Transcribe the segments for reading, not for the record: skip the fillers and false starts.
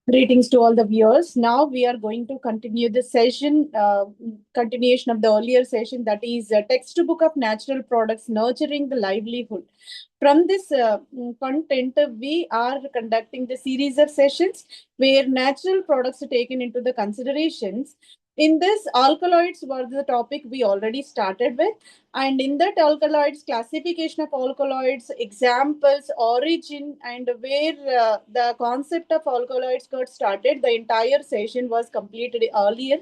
Greetings to all the viewers. Now we are going to continue the session, continuation of the earlier session, that is textbook of natural products nurturing the livelihood. From this content, we are conducting the series of sessions where natural products are taken into the considerations. In this, alkaloids were the topic we already started with, and in that alkaloids, classification of alkaloids, examples, origin, and where the concept of alkaloids got started, the entire session was completed earlier.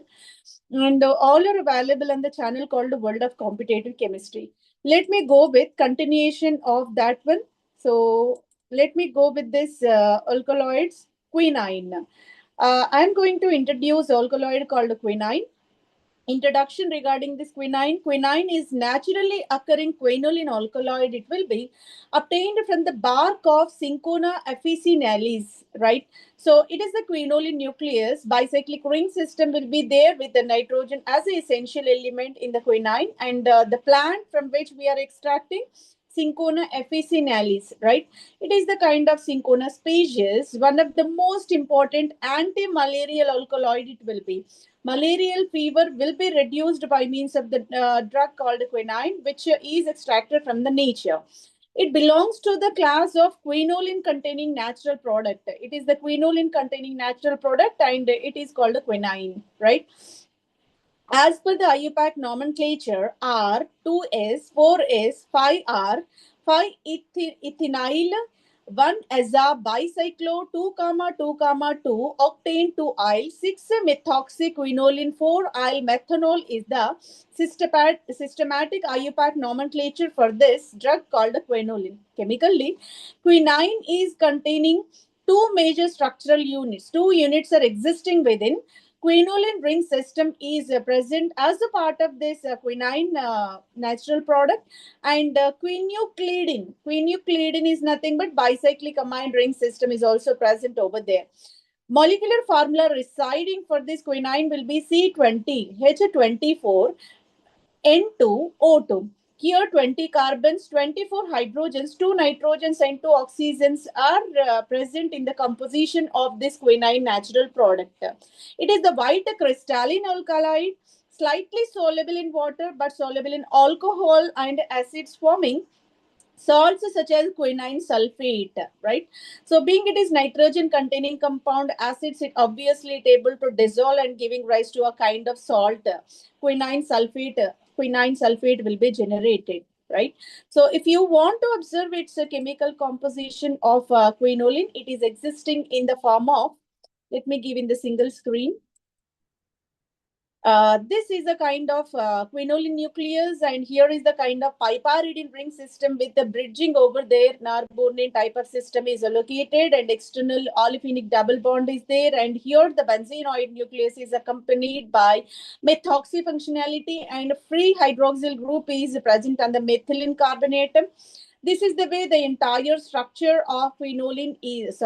And all are available on the channel called World of Competitive Chemistry. Let me go with continuation of that one. So let me go with this alkaloids, quinine. I'm going to introduce alkaloid called quinine. Introduction regarding this quinine. Quinine is naturally occurring quinoline alkaloid. It will be obtained from the bark of Cinchona officinalis, right? So it is the quinoline nucleus. Bicyclic ring system will be there with the nitrogen as an essential element in the quinine, and the plant from which we are extracting Cinchona officinalis, right? It is the kind of Cinchona species, one of the most important anti-malarial alkaloid it will be. Malarial fever will be reduced by means of the drug called quinine, which is extracted from the nature. It belongs to the class of quinoline containing natural product. It is the quinoline containing natural product and it is called quinine, right? As per the IUPAC nomenclature, R, 2S, 4S, 5R, 5-ethinyl, 1-aza bicyclo, 2, 2, octane 2-yle, 6-methoxyquinoline, 4-yle methanol is the systematic IUPAC nomenclature for this drug called quinoline. Chemically, quinine is containing two major structural units. Two units are existing within. Quinoline ring system is present as a part of this quinine natural product, and quinacridine is nothing but bicyclic amine ring system is also present over there. Molecular formula residing for this quinine will be C20 H24 N2O2. Here 20 carbons, 24 hydrogens, 2 nitrogens and 2 oxygens are present in the composition of this quinine natural product. It is the white crystalline alkaloid, slightly soluble in water but soluble in alcohol and acids, forming salts such as quinine sulfate, right? So being it is nitrogen containing compound acids, it obviously is able to dissolve and giving rise to a kind of salt. Quinine sulfate will be generated, right? So if you want to observe its chemical composition of quinoline, it is existing in the form of, let me give in the single screen. This is a kind of quinoline nucleus, and here is the kind of piperidine ring system with the bridging over there. Narbonane type of system is located, and external olefinic double bond is there. And here the benzenoid nucleus is accompanied by methoxy functionality, and free hydroxyl group is present on the methylene carbonate. This is the way the entire structure of quinine is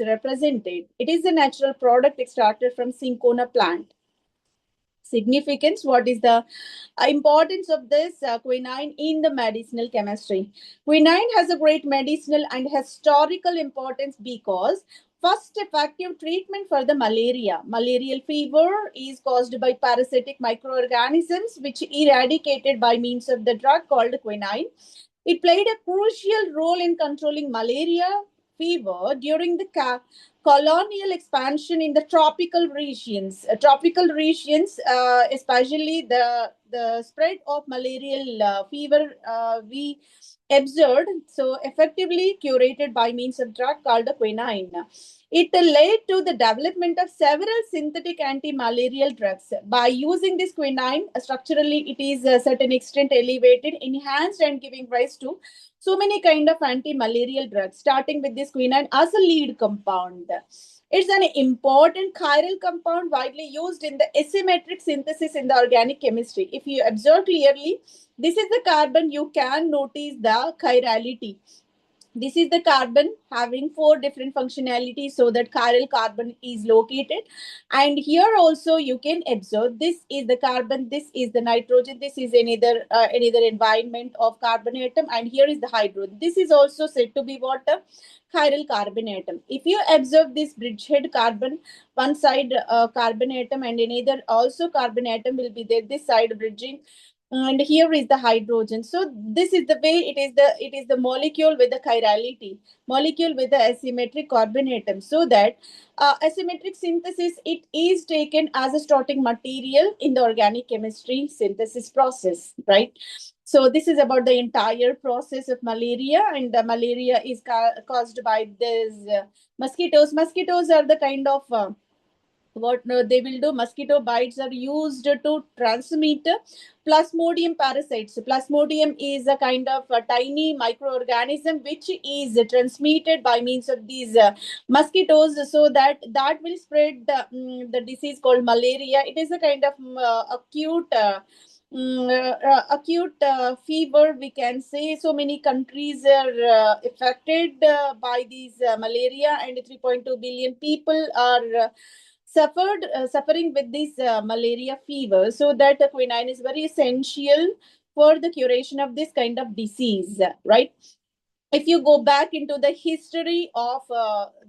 represented. It is a natural product extracted from Cinchona plant. Significance: what is the importance of this quinine in the medicinal chemistry? Quinine has a great medicinal and historical importance because first effective treatment for the malarial fever is caused by parasitic microorganisms which eradicated by means of the drug called quinine. It played a crucial role in controlling malaria fever during the colonial expansion in the tropical regions. Especially the spread of malarial fever, we observed, so effectively curated by means of drug called quinine. It led to the development of several synthetic anti-malarial drugs. By using this quinine, structurally it is a certain extent elevated, enhanced, and giving rise to so many kind of anti-malarial drugs, starting with this quinine as a lead compound. It's an important chiral compound widely used in the asymmetric synthesis in the organic chemistry. If you observe clearly, this is the carbon, you can notice the chirality. This is the carbon having four different functionalities, so that chiral carbon is located. And here also you can observe, this is the carbon, this is the nitrogen, this is another environment of carbon atom, and here is the hydrogen. This is also said to be what? A chiral carbon atom. If you observe this bridgehead carbon, one side carbon atom and another also carbon atom will be there, this side bridging, and here is the hydrogen. So this is the way it is the molecule with the chirality, molecule with the asymmetric carbon atom. So that asymmetric synthesis, it is taken as a starting material in the organic chemistry synthesis process, right? So this is about the entire process of malaria, and malaria is caused by these mosquitoes. Mosquitoes are the kind of what they will do, mosquito bites are used to transmit plasmodium parasites. Plasmodium is a kind of a tiny microorganism which is transmitted by means of these mosquitoes, so that will spread the disease called malaria. It is a kind of acute fever, we can say. So many countries are affected by these malaria, and 3.2 billion people are suffering with this malaria fever. So that quinine is very essential for the curation of this kind of disease, right? If you go back into the history of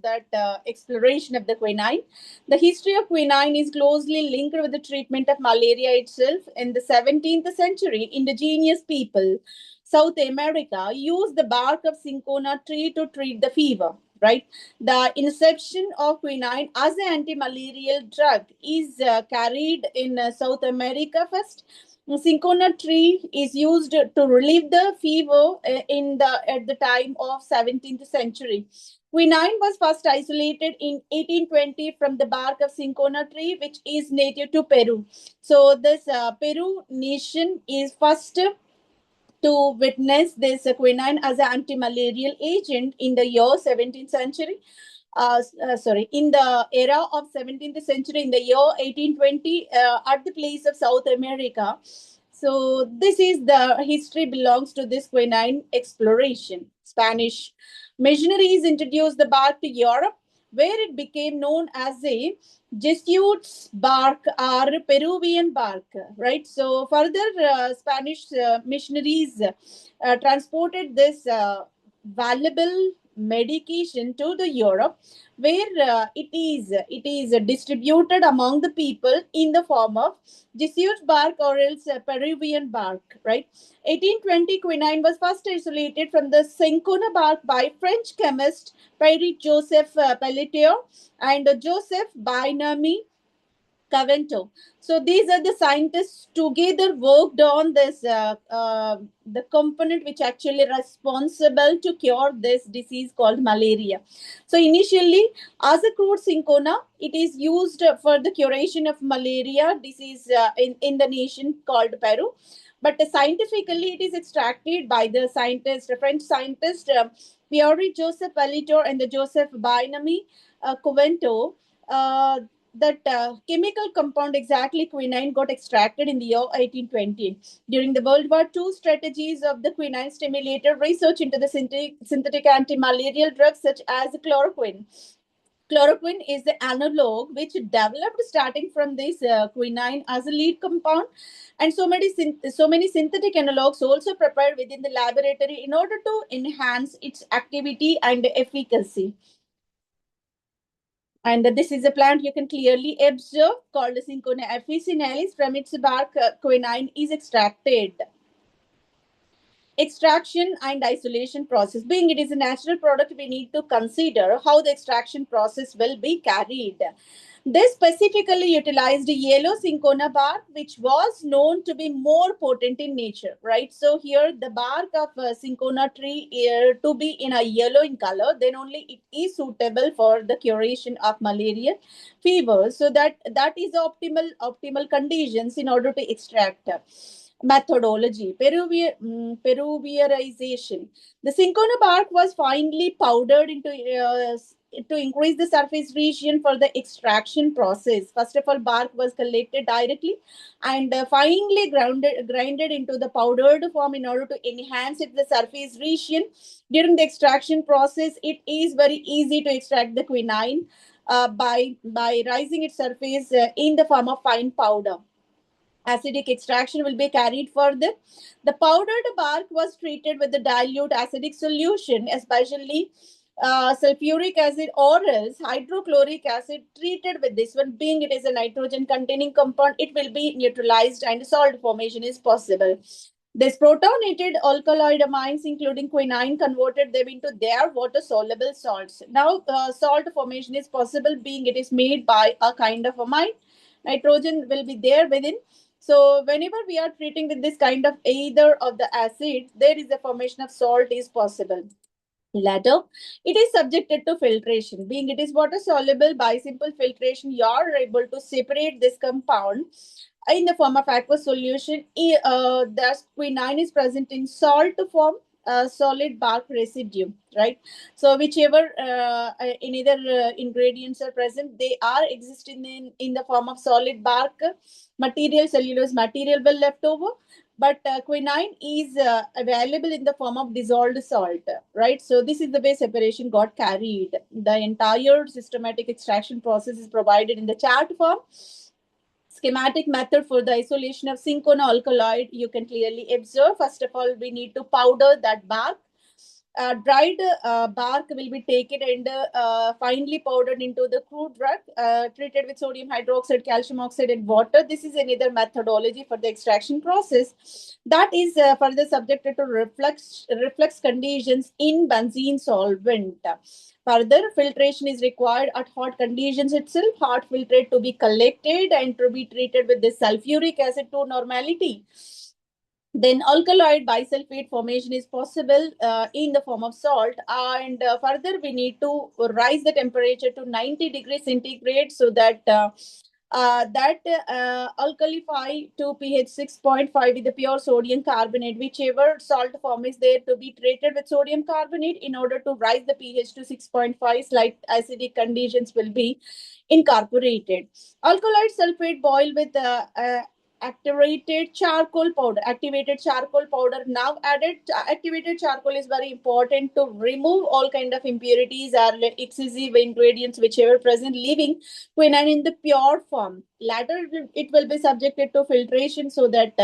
that exploration of the quinine, the history of quinine is closely linked with the treatment of malaria itself. In the 17th century, indigenous people, South America, used the bark of cinchona tree to treat the fever. Right, the inception of quinine as an anti-malarial drug is carried in South America first. Cinchona tree is used to relieve the fever in the at the time of 17th century. Quinine was first isolated in 1820 from the bark of cinchona tree, which is native to Peru. So this Peru nation is first to witness this quinine as an anti-malarial agent in the year 17th century. In the era of 17th century, in the year 1820, at the place of South America. So this is the history belongs to this quinine exploration. Spanish missionaries introduced the bark to Europe, where it became known as a Jesuits bark or Peruvian bark, right? So further, Spanish missionaries transported this valuable medication to the Europe, where it is distributed among the people in the form of Jesuit bark or else Peruvian bark, right? 1820 quinine was first isolated from the cinchona bark by French chemist Pierre Joseph Pelletier and Joseph Bainami Cavento. So these are the scientists together worked on this the component which actually responsible to cure this disease called malaria. So initially, as a crude cinchona, it is used for the curation of malaria disease in the nation called Peru. But scientifically, it is extracted by the scientist, French scientist Pierre Joseph Pelletier and the Joseph Bainami Covento. That chemical compound exactly quinine got extracted in the year 1820. During the World War II, strategies of the quinine stimulated research into the synthetic anti-malarial drugs such as chloroquine. Chloroquine is the analog which developed starting from this quinine as a lead compound, and so many synthetic analogs also prepared within the laboratory in order to enhance its activity and efficacy. And this is a plant you can clearly observe called Cinchona officinalis. From its bark, quinine is extracted. Extraction and isolation process. Being it is a natural product, we need to consider how the extraction process will be carried. They specifically utilized yellow cinchona bark, which was known to be more potent in nature, right? So here the bark of cinchona tree to be in a yellow in color, then only it is suitable for the curation of malaria fever. So that is optimal conditions in order to extract. methodology, peruviarization. The cinchona bark was finely powdered to increase the surface region for the extraction process. First of all, bark was collected directly and finely grinded into the powdered form in order to enhance the surface region. During the extraction process, it is very easy to extract the quinine by rising its surface in the form of fine powder. Acidic extraction will be carried further. The powdered bark was treated with the dilute acidic solution, especially sulfuric acid or else hydrochloric acid treated with this one. Being it is a nitrogen containing compound, it will be neutralized and salt formation is possible. This protonated alkaloid amines, including quinine, converted them into their water soluble salts. Now, salt formation is possible, being it is made by a kind of amine. Nitrogen will be there within. So whenever we are treating with this kind of either of the acid, there is a formation of salt is possible. Latter, it is subjected to filtration. Being it is water soluble, by simple filtration, you are able to separate this compound in the form of aqueous solution. The quinine is present in salt form, solid bark residue, right? So whichever in either ingredients are present, they are existing in the form of solid bark material, cellulose material will left over, but quinine is available in the form of dissolved salt, right? So this is the way separation got carried. The entire systematic extraction process is provided in the chart form. Schematic method for the isolation of cinchona alkaloid, you can clearly observe. First of all, we need to powder that bark. Dried bark will be taken and finely powdered into the crude drug, treated with sodium hydroxide, calcium oxide, and water. This is another methodology for the extraction process that is further subjected to reflux conditions in benzene solvent. Further, filtration is required at hot conditions itself. Hot filtrate to be collected and to be treated with the sulfuric acid to normality. Then alkaloid bisulfate formation is possible in the form of salt, and further we need to rise the temperature to 90 degrees centigrade so that alkalify to pH 6.5 with the pure sodium carbonate. Whichever salt form is there to be treated with sodium carbonate in order to rise the pH to 6.5, slight acidic conditions will be incorporated. Alkaloid sulfate boil with activated charcoal powder now added. Activated charcoal is very important to remove all kind of impurities or excessive ingredients whichever present, leaving quinine in the pure form. Later it will be subjected to filtration so that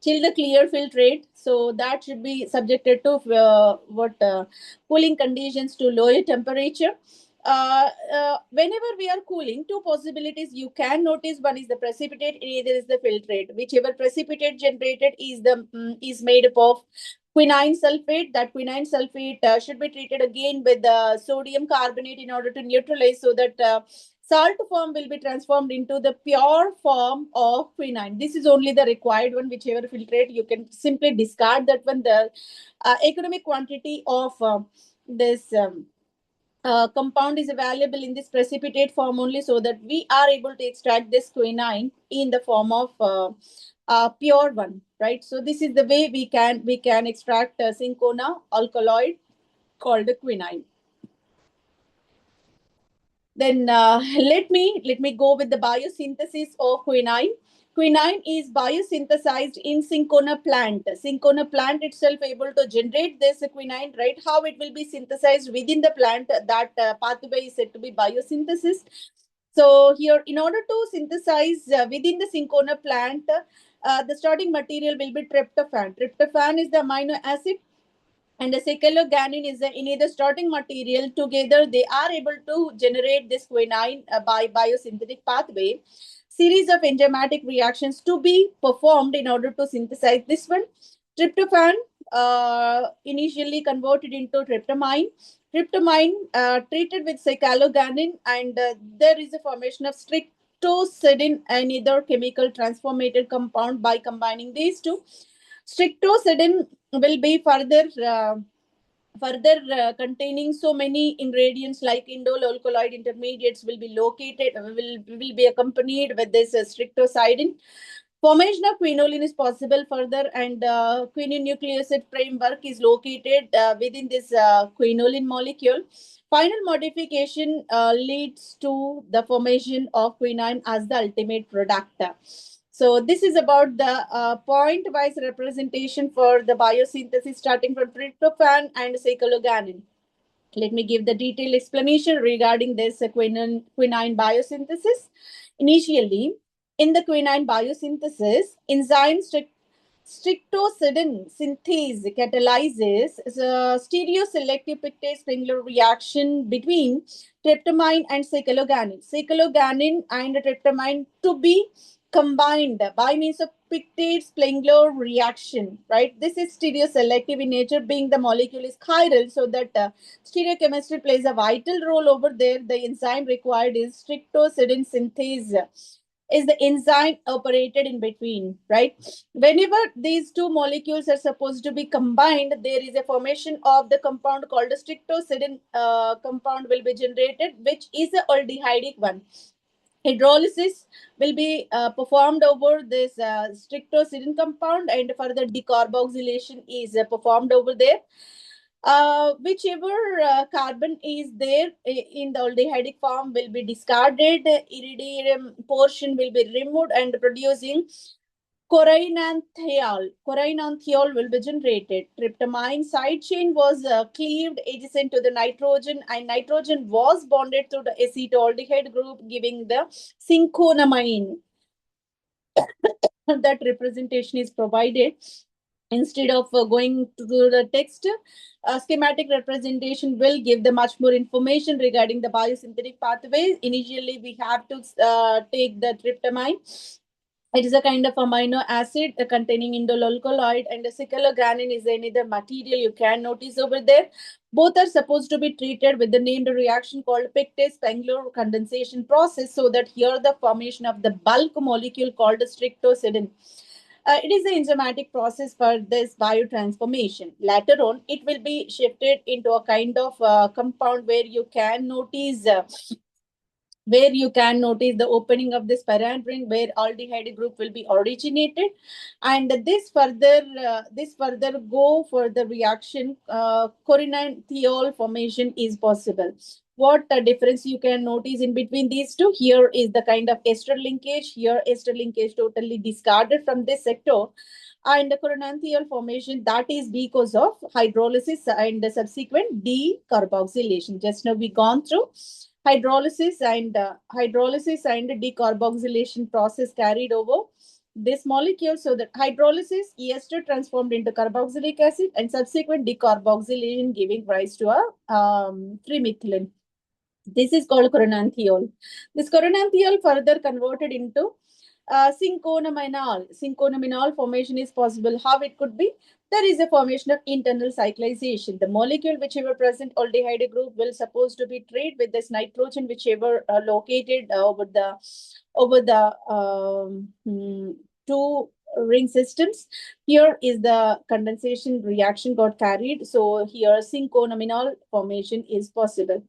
till the clear filtrate, so that should be subjected to cooling conditions to lower temperature. Whenever we are cooling, two possibilities you can notice. One is the precipitate, either is the filtrate. Whichever precipitate generated is made up of quinine sulfate. That quinine sulfate should be treated again with sodium carbonate in order to neutralize, so that salt form will be transformed into the pure form of quinine. This is only the required one. Whichever filtrate, you can simply discard that one. The economic quantity of this compound is available in this precipitate form only, so that we are able to extract this quinine in the form of pure one, right? So this is the way we can extract cinchona alkaloid called quinine. Then let me go with the biosynthesis of quinine. Quinine is biosynthesized in cinchona plant. Cinchona plant itself able to generate this quinine, right? How it will be synthesized within the plant, that pathway is said to be biosynthesis. So here, in order to synthesize within the cinchona plant, the starting material will be tryptophan. Tryptophan is the amino acid and the cycloguanine is the starting material. Together they are able to generate this quinine by biosynthetic pathway. Series of enzymatic reactions to be performed in order to synthesize this one. Tryptophan initially converted into tryptamine. Tryptamine treated with cycloguanine, and there is a formation of strictocidin, another chemical transformated compound. By combining these two, strictocidin will be further containing so many ingredients like indole alkaloid intermediates will be located, will be accompanied with this strictocidin. Formation of quinoline is possible further, and quinine nucleoside framework is located within this quinoline molecule. Final modification leads to the formation of quinine as the ultimate product. So this is about the point-wise representation for the biosynthesis starting from tryptophan and cycloganin. Let me give the detailed explanation regarding this quinine biosynthesis. Initially, in the quinine biosynthesis, enzyme strictocidin synthase catalyzes the stereoselective peptide Spengler reaction between tryptamine and cycloganin. Cycloganin and tryptamine to be combined by means of peptide Spengler reaction, right? This is stereoselective in nature, being the molecule is chiral, so that stereochemistry plays a vital role over there. The enzyme required is strictocidin synthase, is the enzyme operated in between, right? Whenever these two molecules are supposed to be combined, there is a formation of the compound called a strictocidin compound will be generated, which is a aldehydic one. Hydrolysis will be performed over this strictocidin compound, and further decarboxylation is performed over there. Whichever carbon is there in the aldehydic form will be discarded, iridium portion will be removed, and producing Corinanthiol will be generated. Tryptamine side chain was cleaved adjacent to the nitrogen, and nitrogen was bonded to the acetaldehyde group, giving the synchronamine. That representation is provided. Instead of going to the text, schematic representation will give the much more information regarding the biosynthetic pathways. Initially, we have to take the tryptamine. It is a kind of amino acid containing indole and the cycloganin is another material you can notice over there. Both are supposed to be treated with the named reaction called Pictet-Spengler condensation process, so that here the formation of the bulk molecule called strictocidin. It is the enzymatic process for this biotransformation. Later on, it will be shifted into a kind of compound where you can notice the opening of this parent ring where aldehyde group will be originated, and this further go for the reaction corinanthiol formation is possible. What difference you can notice in between these two? Here is the kind of ester linkage. Here ester linkage totally discarded from this sector, and the coronanthiol formation, that is because of hydrolysis and the subsequent decarboxylation. Just now we gone through hydrolysis and decarboxylation process carried over this molecule. So that hydrolysis, ester transformed into carboxylic acid, and subsequent decarboxylation giving rise to a 3-methylene. This is called coronanthiol. This coronanthiol further converted into synconaminol. Synconaminol formation is possible. How it could be? There is a formation of internal cyclization. The molecule whichever present aldehyde group will supposed to be treated with this nitrogen whichever located over the two ring systems. Here is the condensation reaction got carried. So here synconaminol formation is possible.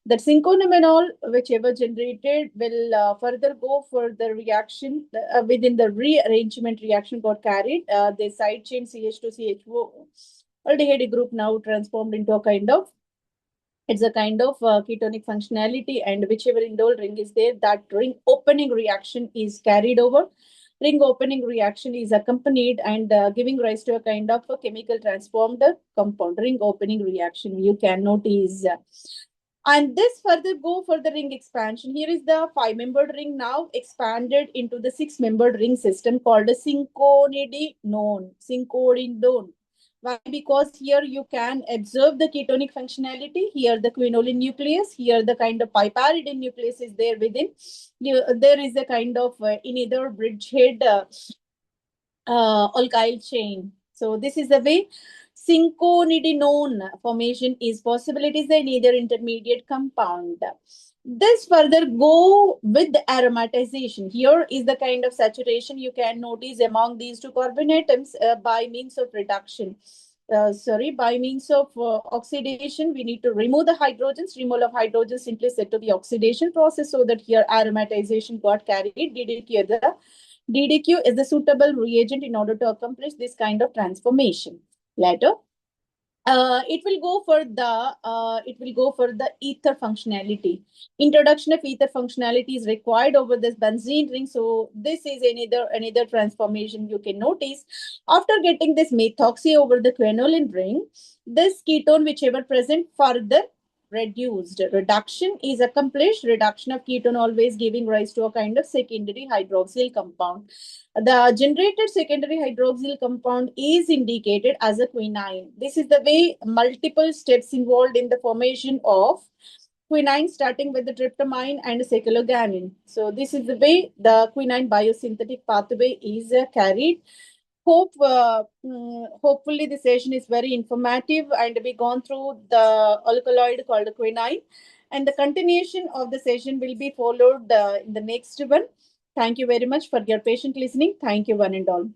The synconaminol, whichever generated, will further go for the reaction within the rearrangement reaction got carried. The side chain CH2CHO aldehyde group now transformed into a kind of ketonic functionality, and whichever indole ring is there, that ring opening reaction is carried over. Ring opening reaction is accompanied and giving rise to a kind of a chemical transformed compound. Ring opening reaction you can notice. And this further go for the ring expansion. Here is the 5-membered ring now expanded into the 6-membered ring system called a synconidinone. Synconidinone. Why? Because here you can observe the ketonic functionality. Here the quinoline nucleus. Here the kind of piperidine nucleus is there within. There is a kind of in either bridgehead alkyl chain. So this is the way synconidinone formation is possible. It is an either intermediate compound. This further go with the aromatization. Here is the kind of saturation you can notice among these two carbon atoms by means of reduction. By means of oxidation, we need to remove the hydrogens. Removal of hydrogens simply set to the oxidation process, so that here aromatization got carried, did it here the DDQ is the suitable reagent in order to accomplish this kind of transformation. Later, it will go for the ether functionality. Introduction of ether functionality is required over this benzene ring. So this is another transformation you can notice. After getting this methoxy over the quinoline ring, this ketone whichever present further reduced. Reduction is accomplished. Reduction of ketone always giving rise to a kind of secondary hydroxyl compound. The generated secondary hydroxyl compound is indicated as a quinine. This is the way multiple steps involved in the formation of quinine, starting with the tryptamine and cyclogamine. So this is the way the quinine biosynthetic pathway is carried. Hopefully the session is very informative and we gone through the alkaloid called quinine, and the continuation of the session will be followed in the next one. Thank you very much for your patient listening. Thank you, one and all.